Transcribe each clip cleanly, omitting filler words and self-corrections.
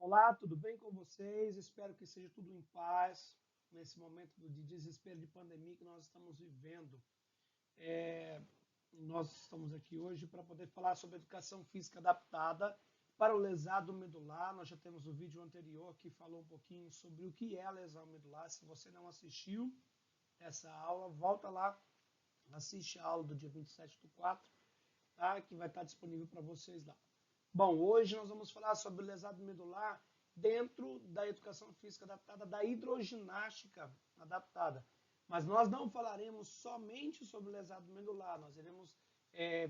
Olá, tudo bem com vocês? Espero que seja tudo em paz nesse momento de desespero de pandemia que nós estamos vivendo. Nós estamos aqui hoje para poder falar sobre educação física adaptada para o lesado medular. Nós já temos o vídeo anterior que falou um pouquinho sobre o que é a lesão medular. Se você não assistiu essa aula, volta lá, assiste a aula do dia 27/4, tá? Que vai estar disponível para vocês lá. Bom, hoje nós vamos falar sobre o lesado medular dentro da educação física adaptada, da hidroginástica adaptada. Mas nós não falaremos somente sobre o lesado medular, nós iremos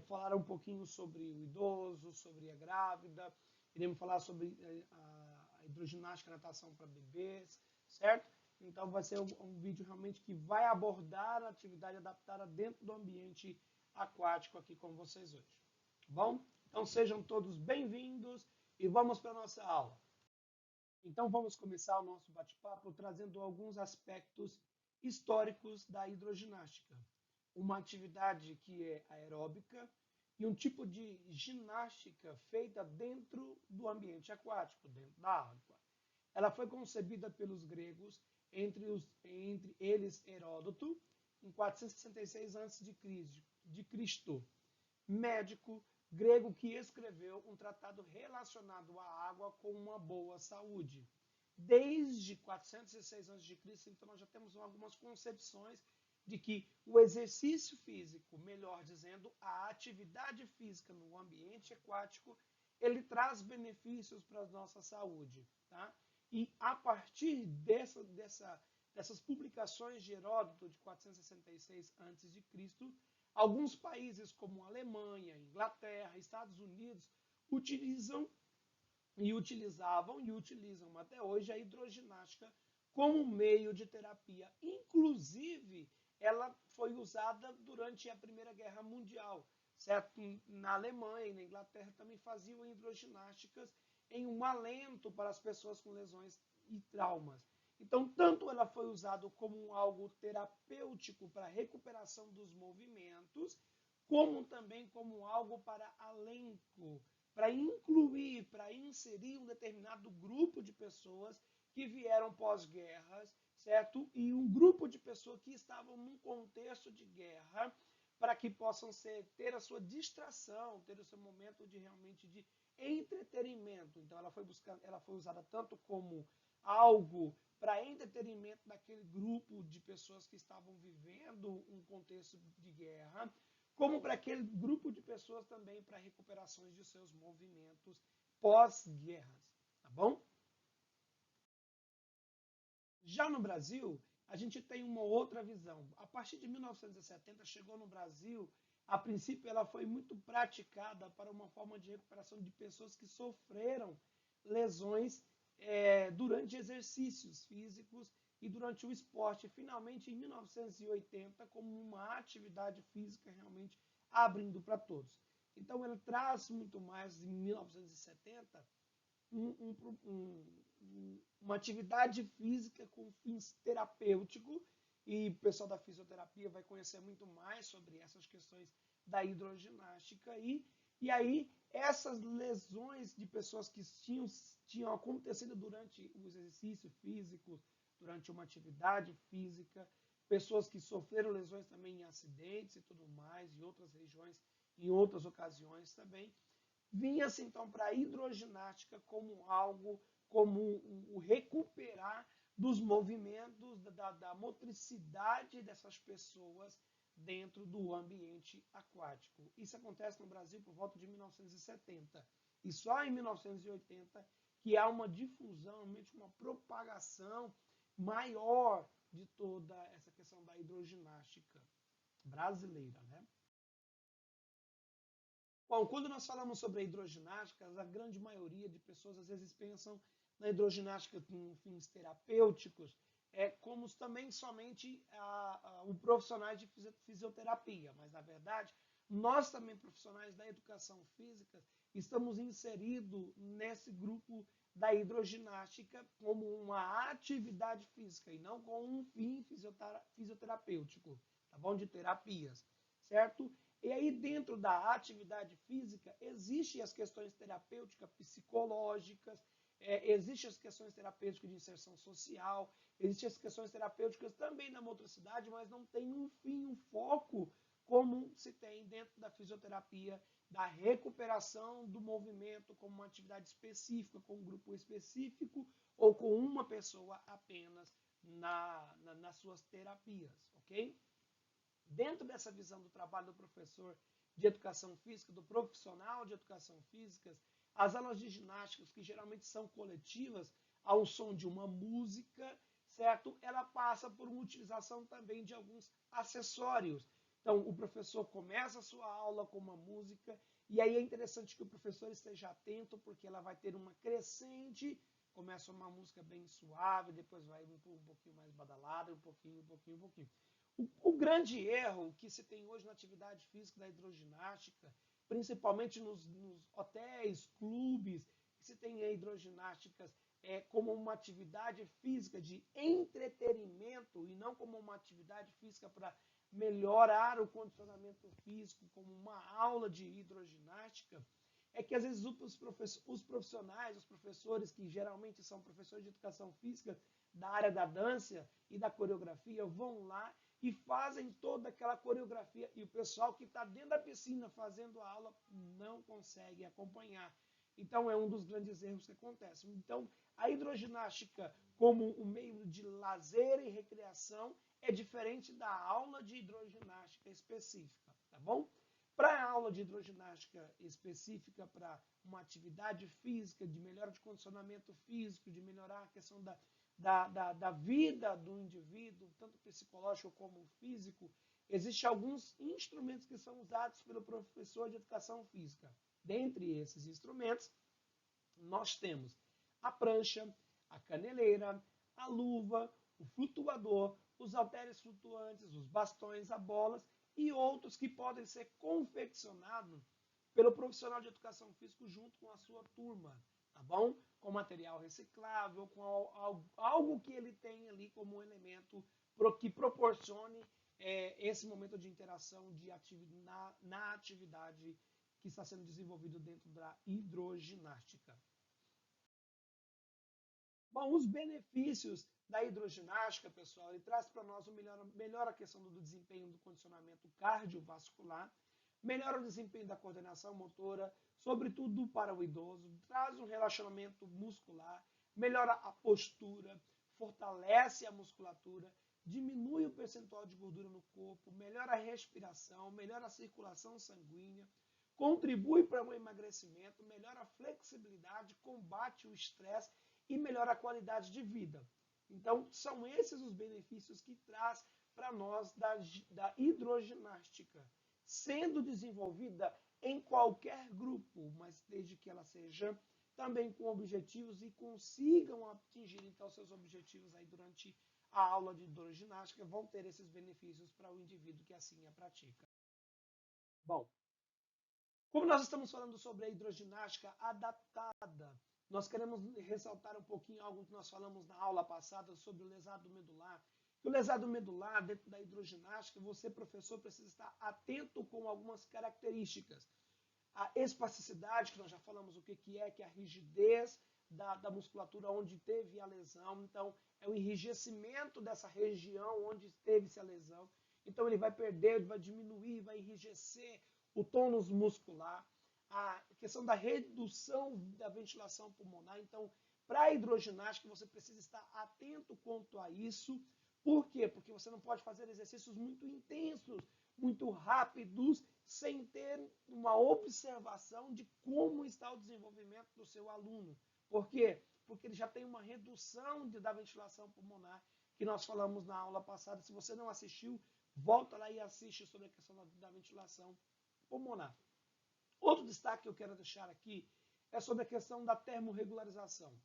falar um pouquinho sobre o idoso, sobre a grávida, iremos falar sobre a hidroginástica natação para bebês, certo? Então vai ser um vídeo realmente que vai abordar a atividade adaptada dentro do ambiente aquático aqui com vocês hoje. Tá bom? Então sejam todos bem-vindos e vamos para a nossa aula. Então vamos começar o nosso bate-papo trazendo alguns aspectos históricos da hidroginástica. Uma atividade que é aeróbica e um tipo de ginástica feita dentro do ambiente aquático, dentro da água. Ela foi concebida pelos gregos, entre eles Heródoto, em 466 a.C., médico grego que escreveu um tratado relacionado à água com uma boa saúde. Desde 406 a.C., então nós já temos algumas concepções de que o exercício físico, melhor dizendo, a atividade física no ambiente aquático, ele traz benefícios para a nossa saúde. Tá? E a partir dessas publicações de Heródoto, de 466 a.C., alguns países como Alemanha, Inglaterra, Estados Unidos utilizam e utilizavam e utilizam até hoje a hidroginástica como meio de terapia. Inclusive, ela foi usada durante a Primeira Guerra Mundial, certo? Na Alemanha e na Inglaterra também faziam hidroginásticas em um alento para as pessoas com lesões e traumas. Então, tanto ela foi usada como algo terapêutico para a recuperação dos movimentos, como também como algo para alento, para incluir, para inserir um determinado grupo de pessoas que vieram pós-guerras, certo? E um grupo de pessoas que estavam num contexto de guerra, para que possam ter a sua distração, ter o seu momento de realmente de entretenimento. Então ela foi usada tanto como algo para entretenimento daquele grupo de pessoas que estavam vivendo um contexto de guerra, como para aquele grupo de pessoas também para recuperações de seus movimentos pós-guerras, tá bom? Já no Brasil, a gente tem uma outra visão. A partir de 1970, chegou no Brasil, a princípio ela foi muito praticada para uma forma de recuperação de pessoas que sofreram lesões durante exercícios físicos e durante o esporte. Finalmente, em 1980, como uma atividade física realmente abrindo para todos. Então, ele traz muito mais, em 1970, uma atividade física com fins terapêuticos, e o pessoal da fisioterapia vai conhecer muito mais sobre essas questões da hidroginástica, e aí essas lesões de pessoas que tinham acontecido durante os exercícios físicos, durante uma atividade física, pessoas que sofreram lesões também em acidentes e tudo mais, em outras regiões, em outras ocasiões também, vinha-se então para a hidroginástica como algo, como o recuperar dos movimentos, da motricidade dessas pessoas dentro do ambiente aquático. Isso acontece no Brasil por volta de 1970. E só em 1980 que há uma difusão, realmente uma propagação maior de toda essa questão da hidroginástica brasileira, né? Bom, quando nós falamos sobre a hidroginástica, a grande maioria de pessoas às vezes pensam na hidroginástica com fins terapêuticos, como também somente o profissionais de fisioterapia, mas na verdade nós também profissionais da educação física estamos inseridos nesse grupo da hidroginástica como uma atividade física e não com um fim fisioterapêutico, tá bom? De terapias, certo? E aí, dentro da atividade física, existem as questões terapêuticas, psicológicas, Existem as questões terapêuticas de inserção social, existem as questões terapêuticas também na motricidade, mas não tem um fim, um foco como se tem dentro da fisioterapia, da recuperação do movimento como uma atividade específica, com um grupo específico ou com uma pessoa apenas nas suas terapias, ok? Dentro dessa visão do trabalho do professor de educação física, do profissional de educação física, as aulas de ginástica, que geralmente são coletivas, ao som de uma música, certo? Ela passa por uma utilização também de alguns acessórios. Então, o professor começa a sua aula com uma música, e aí é interessante que o professor esteja atento, porque ela vai ter uma crescente, começa uma música bem suave, depois vai um pouquinho mais badalada, um pouquinho. O grande erro que se tem hoje na atividade física da hidroginástica, principalmente nos hotéis, clubes, que se tem hidroginásticas como uma atividade física de entretenimento e não como uma atividade física para melhorar o condicionamento físico, como uma aula de hidroginástica, é que às vezes os profissionais, os professores, que geralmente são professores de educação física da área da dança e da coreografia, vão lá e fazem toda aquela coreografia e o pessoal que está dentro da piscina fazendo a aula não consegue acompanhar. Então é um dos grandes erros que acontecem. Então a hidroginástica como um meio de lazer e recreação é diferente da aula de hidroginástica específica, tá bom? Para a aula de hidroginástica específica, para uma atividade física, de melhora de condicionamento físico, de melhorar a questão da vida do indivíduo, tanto psicológico como físico, existem alguns instrumentos que são usados pelo professor de educação física. Dentre esses instrumentos, nós temos a prancha, a caneleira, a luva, o flutuador, os halteres flutuantes, os bastões, as bolas e outros que podem ser confeccionados pelo profissional de educação física junto com a sua turma, tá bom? Com material reciclável, com algo que ele tem ali como um elemento que proporcione esse momento de interação na atividade que está sendo desenvolvido dentro da hidroginástica. Bom, os benefícios da hidroginástica, pessoal, ele traz para nós melhora a questão do desempenho do condicionamento cardiovascular, melhora o desempenho da coordenação motora, sobretudo para o idoso, traz um relaxamento muscular, melhora a postura, fortalece a musculatura, diminui o percentual de gordura no corpo, melhora a respiração, melhora a circulação sanguínea, contribui para o emagrecimento, melhora a flexibilidade, combate o estresse e melhora a qualidade de vida. Então, são esses os benefícios que traz para nós da hidroginástica, sendo desenvolvida em qualquer grupo, mas desde que ela seja também com objetivos e consigam atingir então seus objetivos aí durante a aula de hidroginástica, vão ter esses benefícios para o indivíduo que assim a pratica. Bom, como nós estamos falando sobre a hidroginástica adaptada, nós queremos ressaltar um pouquinho algo que nós falamos na aula passada sobre o lesado medular. O lesado medular, dentro da hidroginástica, você, professor, precisa estar atento com algumas características. A espasticidade, que nós já falamos o que é a rigidez da musculatura onde teve a lesão. Então, é o enrijecimento dessa região onde teve-se a lesão. Então, ele vai perder, ele vai diminuir, vai enrijecer o tônus muscular. A questão da redução da ventilação pulmonar. Então, para a hidroginástica, você precisa estar atento quanto a isso. Por quê? Porque você não pode fazer exercícios muito intensos, muito rápidos, sem ter uma observação de como está o desenvolvimento do seu aluno. Por quê? Porque ele já tem uma redução da ventilação pulmonar, que nós falamos na aula passada. Se você não assistiu, volta lá e assiste sobre a questão da ventilação pulmonar. Outro destaque que eu quero deixar aqui é sobre a questão da termorregularização.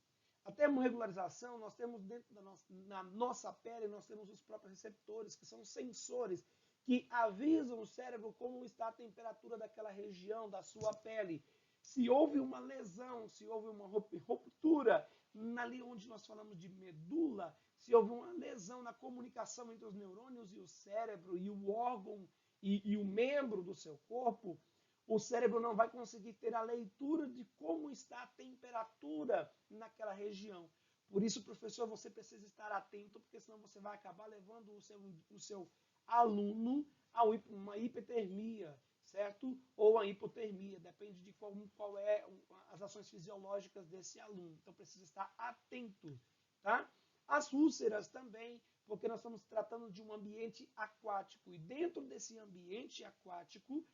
A termorregularização, nós temos dentro na nossa pele, nós temos os próprios receptores, que são sensores, que avisam o cérebro como está a temperatura daquela região da sua pele. Se houve uma lesão, se houve uma ruptura, ali onde nós falamos de medula, se houve uma lesão na comunicação entre os neurônios e o cérebro, e o órgão e o membro do seu corpo, o cérebro não vai conseguir ter a leitura de como está a temperatura naquela região. Por isso, professor, você precisa estar atento, porque senão você vai acabar levando o seu aluno a uma hipertermia, certo? Ou a hipotermia, depende de qual é as ações fisiológicas desse aluno. Então, precisa estar atento, tá? As úlceras também, porque nós estamos tratando de um ambiente aquático. E dentro desse ambiente aquático,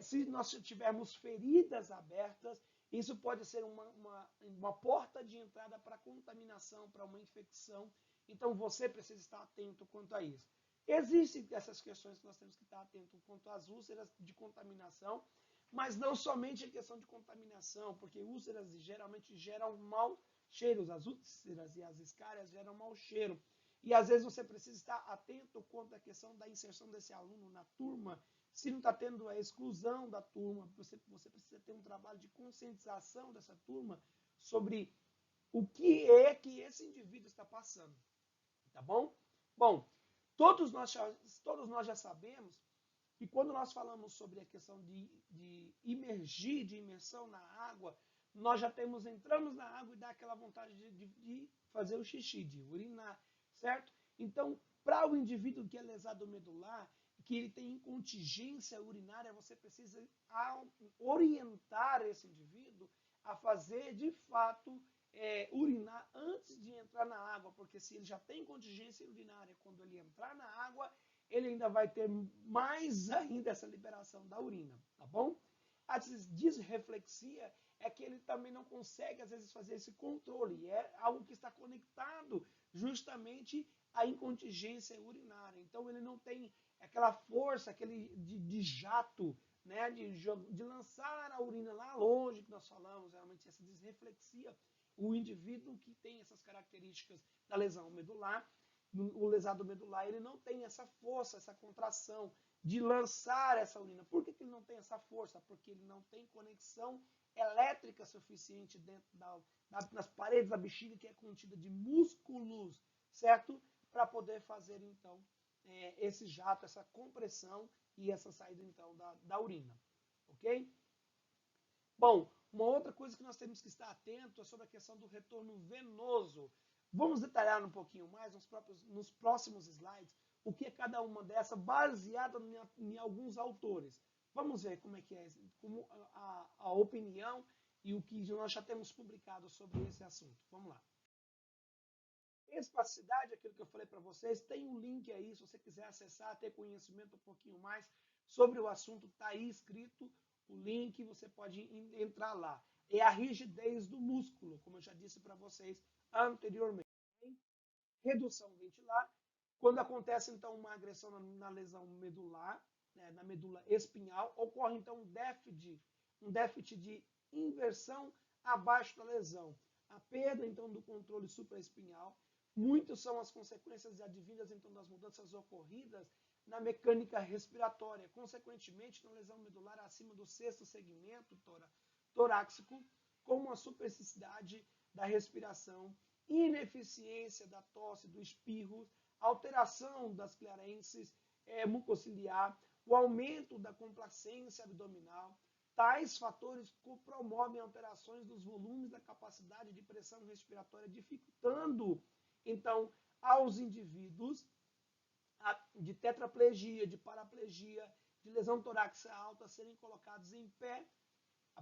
se nós tivermos feridas abertas, isso pode ser uma porta de entrada para contaminação, para uma infecção. Então, você precisa estar atento quanto a isso. Existem essas questões que nós temos que estar atento quanto às úlceras de contaminação, mas não somente a questão de contaminação, porque úlceras geralmente geram mau cheiro. As úlceras e as escárias geram mau cheiro. E às vezes você precisa estar atento quanto à questão da inserção desse aluno na turma. Se não está tendo a exclusão da turma, você precisa ter um trabalho de conscientização dessa turma sobre o que é que esse indivíduo está passando. Tá bom? Bom, todos nós já sabemos que quando nós falamos sobre a questão de imergir, de imersão na água, nós já entramos na água e dá aquela vontade de fazer o xixi, de urinar, certo? Então, para o indivíduo que é lesado medular, que ele tem incontingência urinária, você precisa orientar esse indivíduo a fazer, de fato, urinar antes de entrar na água, porque se ele já tem contingência urinária, quando ele entrar na água, ele ainda vai ter mais ainda essa liberação da urina, tá bom? A disreflexia é que ele também não consegue, às vezes, fazer esse controle, é algo que está conectado justamente à incontingência urinária. Então, ele não tem aquela força, aquele de jato, né, de lançar a urina lá longe, que nós falamos, realmente essa disreflexia. O indivíduo que tem essas características da lesão medular, o lesado medular, ele não tem essa força, essa contração de lançar essa urina. Por que ele não tem essa força? Porque ele não tem conexão elétrica suficiente dentro das paredes da bexiga, que é contida de músculos, certo? Para poder fazer, então, esse jato, essa compressão e essa saída, então, da urina. Ok? Bom, uma outra coisa que nós temos que estar atento é sobre a questão do retorno venoso. Vamos detalhar um pouquinho mais nos próximos slides o que é cada uma dessas, baseada em alguns autores. Vamos ver como é que é como a opinião e o que nós já temos publicado sobre esse assunto. Vamos lá. Espasticidade, aquilo que eu falei para vocês, tem um link aí, se você quiser acessar, ter conhecimento um pouquinho mais sobre o assunto, está aí escrito o link, você pode entrar lá. É a rigidez do músculo, como eu já disse para vocês anteriormente. Redução ventilar, quando acontece então uma agressão na lesão medular, né, na medula espinhal, ocorre então um déficit de inversão abaixo da lesão. A perda então do controle supraespinhal. Muitas são as consequências advindas então das mudanças ocorridas na mecânica respiratória, consequentemente na lesão medular acima do sexto segmento torácico, como a superficialidade da respiração, ineficiência da tosse, do espirro, alteração das clearências mucociliar, o aumento da complacência abdominal. Tais fatores promovem alterações dos volumes da capacidade de pressão respiratória, dificultando, então, aos indivíduos de tetraplegia, de paraplegia, de lesão torácica alta, serem colocados em pé,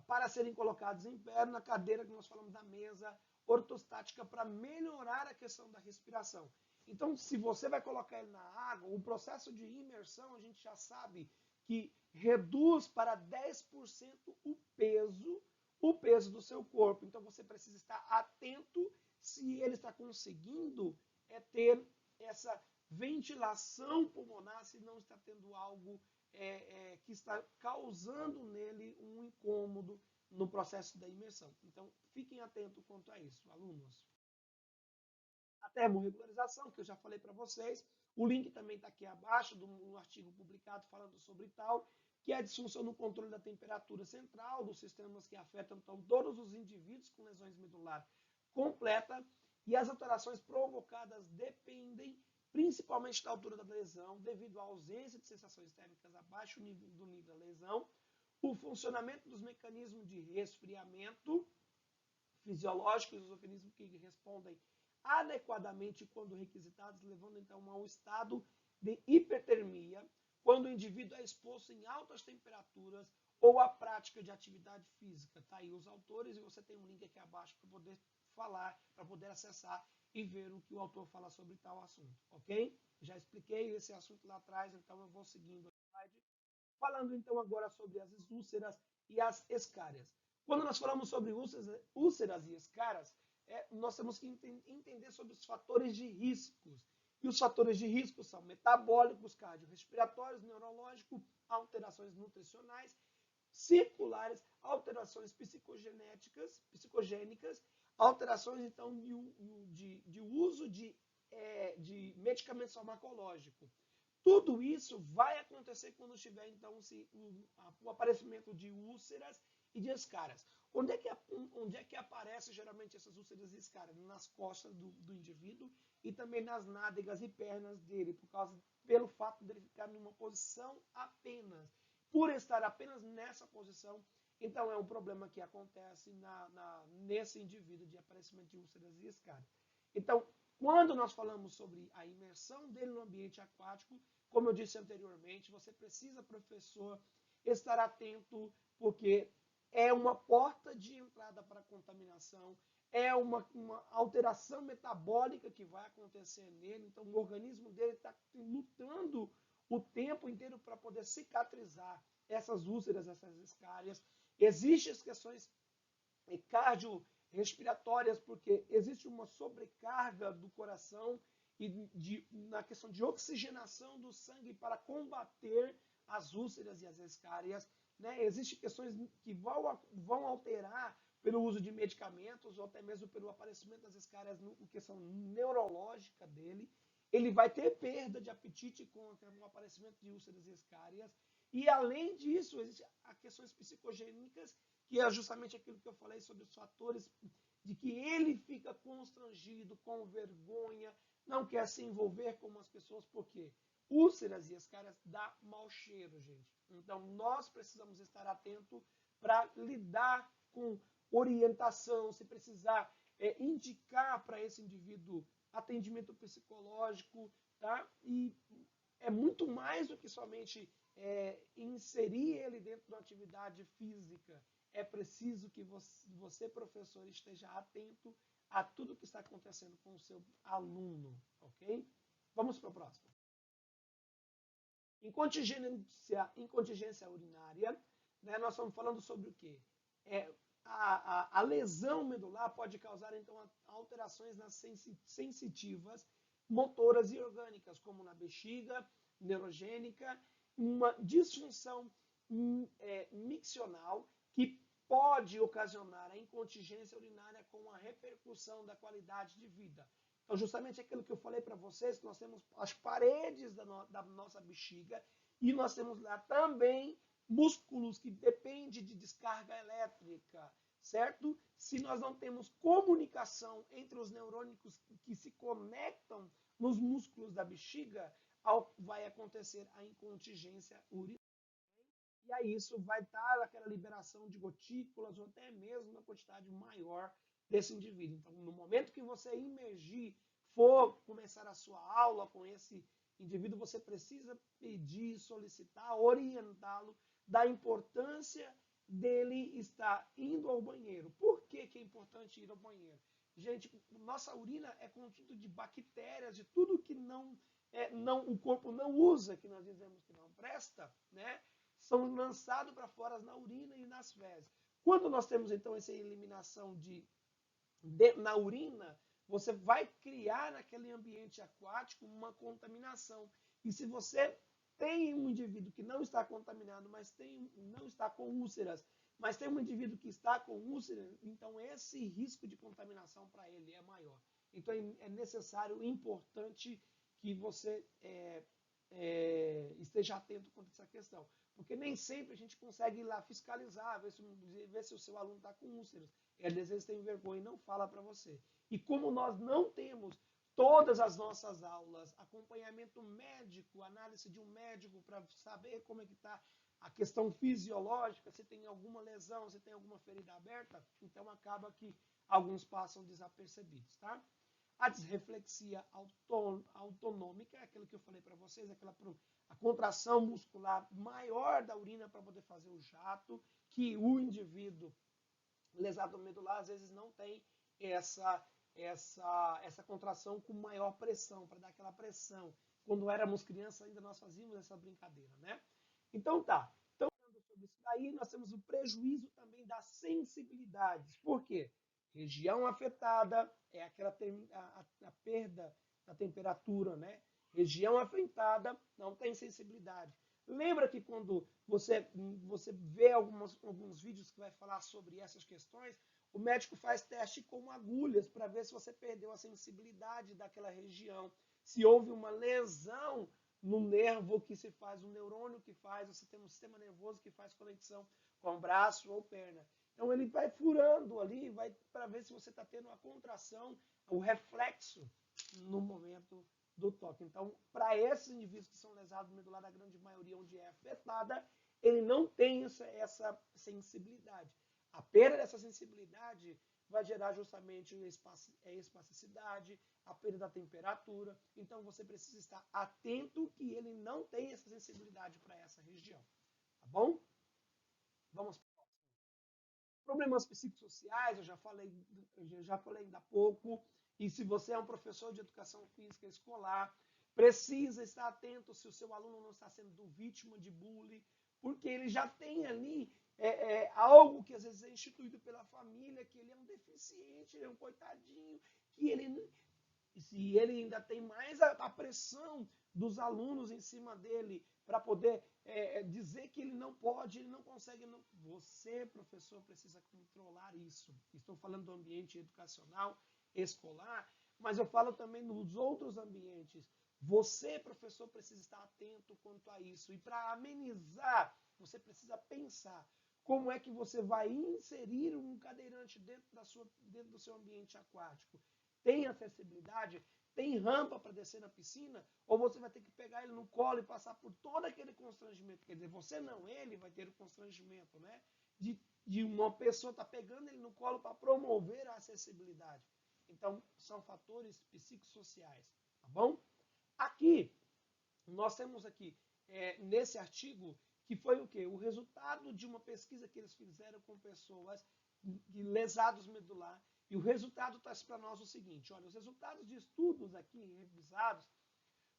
para serem colocados em pé na cadeira que nós falamos da mesa ortostática, para melhorar a questão da respiração. Então, se você vai colocar ele na água, o processo de imersão, a gente já sabe que reduz para 10% o peso do seu corpo. Então, você precisa estar atento se ele está conseguindo ter essa ventilação pulmonar, se não está tendo algo que está causando nele um incômodo no processo da imersão. Então, fiquem atentos quanto a isso, alunos. A termorregularização, que eu já falei para vocês, o link também está aqui abaixo do artigo publicado falando sobre tal, que é a disfunção no controle da temperatura central dos sistemas que afetam então, todos os indivíduos com lesões medular completa, e as alterações provocadas dependem principalmente da altura da lesão, devido à ausência de sensações térmicas abaixo do nível da lesão, o funcionamento dos mecanismos de resfriamento fisiológicos dos organismos que respondem adequadamente quando requisitados, levando então a um estado de hipertermia, quando o indivíduo é exposto em altas temperaturas ou à prática de atividade física. Tá aí os autores e você tem um link aqui abaixo para poder falar, para poder acessar e ver o que o autor fala sobre tal assunto, ok? Já expliquei esse assunto lá atrás, então eu vou seguindo a slide. Falando então agora sobre as úlceras e as escárias. Quando nós falamos sobre úlceras e escaras, nós temos que entender sobre os fatores de riscos. E os fatores de risco são metabólicos, cardiorrespiratórios, neurológicos, alterações nutricionais, circulares, alterações psicogênicas, alterações então de uso de medicamentos farmacológicos. Tudo isso vai acontecer quando tiver, então, o aparecimento de úlceras e de escaras. Onde é que aparece geralmente essas úlceras e escaras? Nas costas do indivíduo e também nas nádegas e pernas dele, pelo fato dele ficar numa posição apenas. Por estar apenas nessa posição, então é um problema que acontece nesse indivíduo de aparecimento de úlceras e escaras. Então, quando nós falamos sobre a imersão dele no ambiente aquático, como eu disse anteriormente, você precisa, professor, estar atento, porque é uma porta de entrada para a contaminação, é uma alteração metabólica que vai acontecer nele, então o organismo dele está lutando o tempo inteiro para poder cicatrizar essas úlceras, essas escárias. Existem as questões cardiorrespiratórias, porque existe uma sobrecarga do coração e na questão de oxigenação do sangue para combater as úlceras e as escárias. Né? Existem questões que vão alterar pelo uso de medicamentos ou até mesmo pelo aparecimento das escárias na questão neurológica dele. Ele vai ter perda de apetite com o aparecimento de úlceras e escárias. E, além disso, existem as questões psicogênicas, que é justamente aquilo que eu falei sobre os fatores de que ele fica constrangido, com vergonha, não quer se envolver com as pessoas, porque úlceras e escárias dá mau cheiro, gente. Então, nós precisamos estar atentos para lidar com orientação, se precisar indicar para esse indivíduo atendimento psicológico, tá? E é muito mais do que somente inserir ele dentro de uma atividade física. É preciso que você, professor, esteja atento a tudo que está acontecendo com o seu aluno, ok? Vamos para o próximo. Incontingência urinária, né, nós estamos falando sobre o quê? A lesão medular pode causar, então, alterações nas sensitivas, motoras e orgânicas, como na bexiga, neurogênica, uma disfunção miccional que pode ocasionar a incontingência urinária com a repercussão da qualidade de vida. Então, justamente aquilo que eu falei para vocês, nós temos as paredes da nossa bexiga e nós temos lá também músculos que dependem de descarga elétrica, certo? Se nós não temos comunicação entre os neurônios que se conectam nos músculos da bexiga, vai acontecer a incontingência urinária. E aí isso vai dar aquela liberação de gotículas ou até mesmo uma quantidade maior desse indivíduo. Então, no momento que você imergir, for começar a sua aula com esse indivíduo, você precisa pedir, solicitar, orientá-lo da importância dele estar indo ao banheiro. Por que é importante ir ao banheiro? Gente, nossa urina é conjunto de bactérias, de tudo que o corpo não usa, que nós dizemos que não presta, né? São lançados para fora na urina e nas fezes. Quando nós temos, então, essa eliminação na urina, você vai criar naquele ambiente aquático uma contaminação. E se você tem um indivíduo que não está contaminado, mas não está com úlceras, mas tem um indivíduo que está com úlceras, então esse risco de contaminação para ele é maior. Então é necessário, importante que você esteja atento quanto a essa questão. Porque nem sempre a gente consegue ir lá fiscalizar, ver se o seu aluno está com úlceras. Ele às vezes tem vergonha e não fala para você. E como nós não temos todas as nossas aulas, acompanhamento médico, análise de um médico para saber como é que está a questão fisiológica, se tem alguma lesão, se tem alguma ferida aberta, então acaba que alguns passam desapercebidos, tá? A disreflexia autonômica, é aquilo que eu falei para vocês, a contração muscular maior da urina para poder fazer o jato, que o indivíduo lesado medular às vezes não tem essa contração com maior pressão, para dar aquela pressão. Quando éramos crianças ainda nós fazíamos essa brincadeira, né? Então tá. Então, sobre isso daí, nós temos o prejuízo também das sensibilidades. Por quê? Região afetada é aquela a perda da temperatura, né? Região afetada não tem sensibilidade. Lembra que quando você vê alguns vídeos que vai falar sobre essas questões, o médico faz teste com agulhas para ver se você perdeu a sensibilidade daquela região. Se houve uma lesão no nervo que se faz, um neurônio que faz, você tem um sistema nervoso que faz conexão com o braço ou perna. Então ele vai furando ali, vai para ver se você está tendo uma contração, o reflexo no momento do toque. Então, para esses indivíduos que são lesados medular, a grande maioria onde é afetada, ele não tem essa sensibilidade. A perda dessa sensibilidade vai gerar justamente espasticidade, a perda da temperatura. Então, você precisa estar atento que ele não tem essa sensibilidade para essa região. Tá bom? Vamos para o próximo. Problemas psicossociais, eu já falei ainda há pouco. E se você é um professor de educação física escolar, precisa estar atento se o seu aluno não está sendo vítima de bullying, porque ele já tem ali algo que às vezes é instituído pela família, que ele é um deficiente, ele é um coitadinho, que se ele ainda tem mais a pressão dos alunos em cima dele para poder dizer que ele não pode, ele não consegue. Não. Você, professor, precisa controlar isso. Estou falando do ambiente educacional, escolar, mas eu falo também nos outros ambientes. Você, professor, precisa estar atento quanto a isso. E para amenizar, você precisa pensar como é que você vai inserir um cadeirante dentro do seu ambiente aquático. Tem acessibilidade? Tem rampa para descer na piscina? Ou você vai ter que pegar ele no colo e passar por todo aquele constrangimento? Quer dizer, você não, ele vai ter o constrangimento, né? De uma pessoa estar pegando ele no colo para promover a acessibilidade. Então, são fatores psicossociais, tá bom? Aqui, nós temos aqui, nesse artigo, que foi o quê? O resultado de uma pesquisa que eles fizeram com pessoas de lesados medular. E o resultado traz para nós o seguinte, olha, os resultados de estudos aqui revisados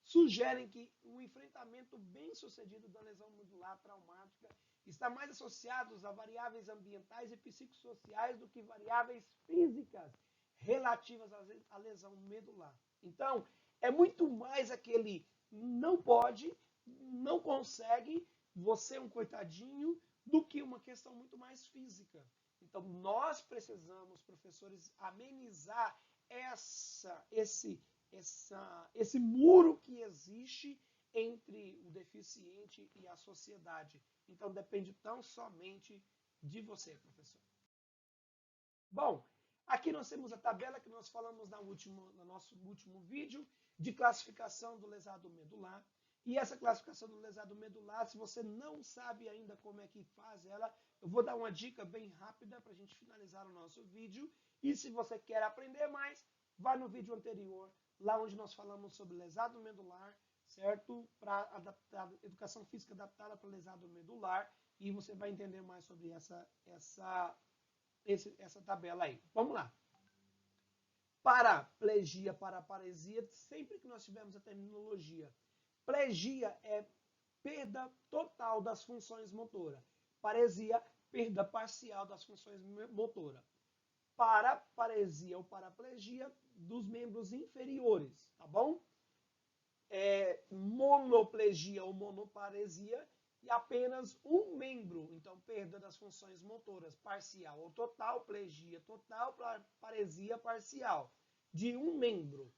sugerem que um enfrentamento bem-sucedido da lesão medular traumática está mais associado a variáveis ambientais e psicossociais do que variáveis físicas relativas à lesão medular. Então, é muito mais aquele não pode, não consegue, você é um coitadinho, do que uma questão muito mais física. Então, nós precisamos, professores, amenizar esse muro que existe entre o deficiente e a sociedade. Então, depende tão somente de você, professor. Bom, aqui nós temos a tabela que nós falamos no nosso último vídeo de classificação do lesado medular. E essa classificação do lesado medular, se você não sabe ainda como é que faz ela, eu vou dar uma dica bem rápida para a gente finalizar o nosso vídeo. E se você quer aprender mais, vai no vídeo anterior, lá onde nós falamos sobre lesado medular, certo? Para adaptar educação física adaptada para lesado medular. E você vai entender mais sobre essa tabela aí. Vamos lá. Paraplegia, paraparesia, sempre que nós tivermos a terminologia. Plegia é perda total das funções motoras. Paresia, perda parcial das funções motoras. Paraparesia ou paraplegia dos membros inferiores, tá bom? Monoplegia ou monoparesia e apenas um membro, então perda das funções motoras parcial ou total, plegia total, paresia parcial, de um membro.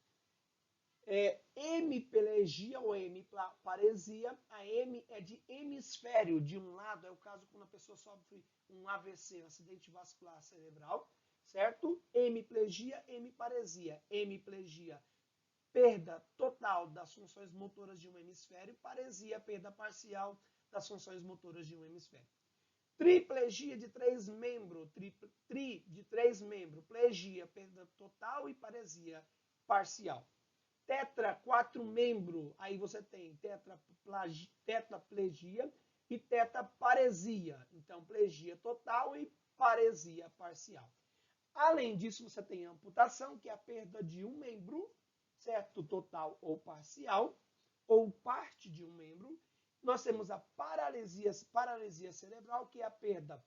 Hemiplegia ou hemiparesia, a hemi é de hemisfério, de um lado, é o caso quando a pessoa sofre um AVC, um acidente vascular cerebral, certo? Hemiplegia, hemiparesia. Hemiplegia, perda total das funções motoras de um hemisfério, paresia, perda parcial das funções motoras de um hemisfério. Triplegia de 3 membros, tri de 3 membros, plegia, perda total e paresia parcial. Tetra, 4 membros, aí você tem tetraplegia e tetraparesia. Então, plegia total e paresia parcial. Além disso, você tem amputação, que é a perda de um membro, certo? Total ou parcial, ou parte de um membro. Nós temos a paralisia cerebral, que é a perda,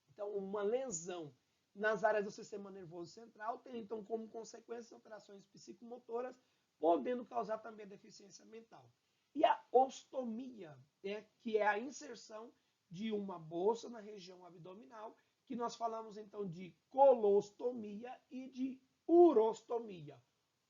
então, uma lesão nas áreas do sistema nervoso central, tem então como consequência alterações psicomotoras, podendo causar também deficiência mental. E a ostomia, que é a inserção de uma bolsa na região abdominal, que nós falamos então de colostomia e de urostomia.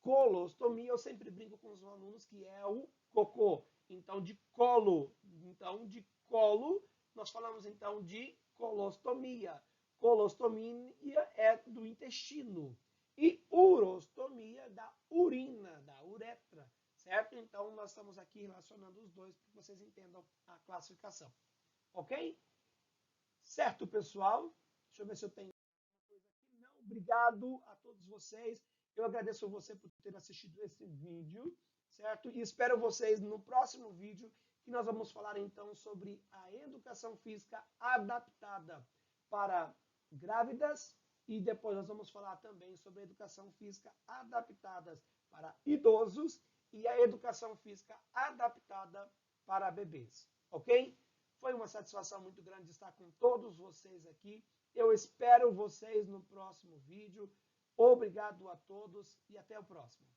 Colostomia, eu sempre brinco com os alunos que é o cocô. Então, de colo. Então, de colo, nós falamos então de colostomia. Colostomia é do intestino. E urostomia da urina, da uretra. Certo? Então, nós estamos aqui relacionando os dois para que vocês entendam a classificação. Ok? Certo, pessoal? Deixa eu ver se eu tenho alguma coisa aqui. Não, obrigado a todos vocês. Eu agradeço você por ter assistido esse vídeo, certo? E espero vocês no próximo vídeo, que nós vamos falar então sobre a educação física adaptada para grávidas e depois nós vamos falar também sobre a educação física adaptada para idosos e a educação física adaptada para bebês, ok? Foi uma satisfação muito grande estar com todos vocês aqui. Eu espero vocês no próximo vídeo. Obrigado a todos e até o próximo.